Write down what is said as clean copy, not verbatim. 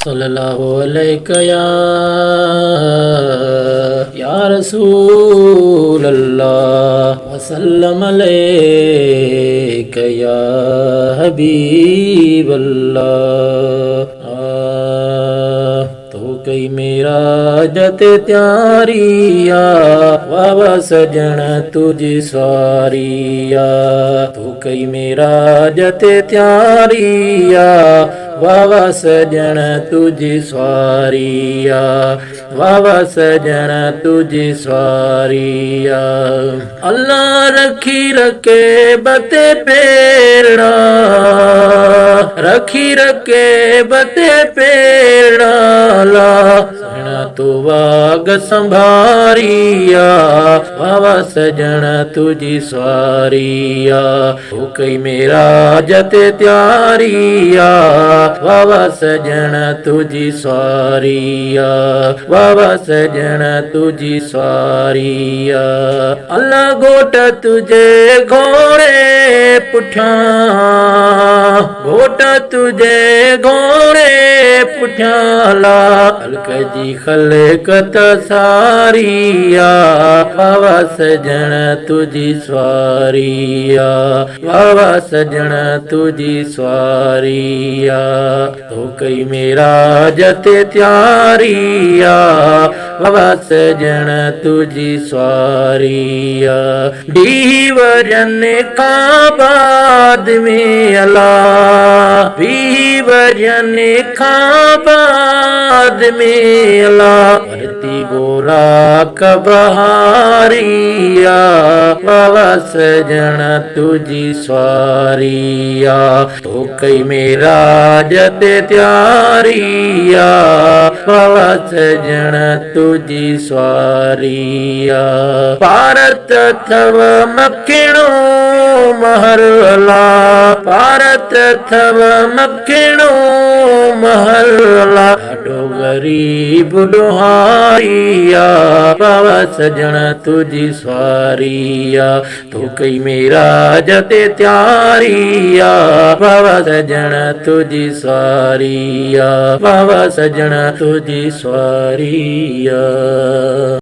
सल्लल्लाहु अलैका या रसूल अल्लाह वसल्लम अलैका या हबीब अल्लाह। तो कई मेरा जत त्यारिया वावा सजन तुझी स्वारिया। तो कई मेरा जत त्यारिया वावा सजन तुझी स्वारिया। वावा सजन तुझी स्वारिया। अल्लाह रखी रखे बते पेरना रखी रखे बते पेरना ला सजना तू वाग संभारिया। वावा सजन तुझी स्वारिया। हो कई मेरा जते त्यारिया वावा सजन तुझी स्वारिया। वावा सजन तुझी स्वारिया। अल्लाह गोट तुझे घोड़े पुठा घोट तुझे घोड़े पुठ्याला अलक जी खलकत सारिया। वावा सजन तुझी स्वारिया। वावा सजन तुझी स्वारिया। तो कई मेरा जते त्यारिया वावा सजन तुझी स्वारिया। बीवरन का बाद में अला बीवरन का बाद में अला भरती बोरा कबहारिया। वावा सजन तुझी स्वारिया। तो कई मेरा जते त्यारिया वावा सजन तुझी स्वारिया। भारत थव मखिणो महरला भारत थव मखिणो महरला ॾाढो गरीब ॾोहारिया। वावा सजन तुझी स्वारिया। तो कई मेरा जते त्यारिया वावा सजन तुझी स्वारिया। वावा सजन तुझी स्वारिया।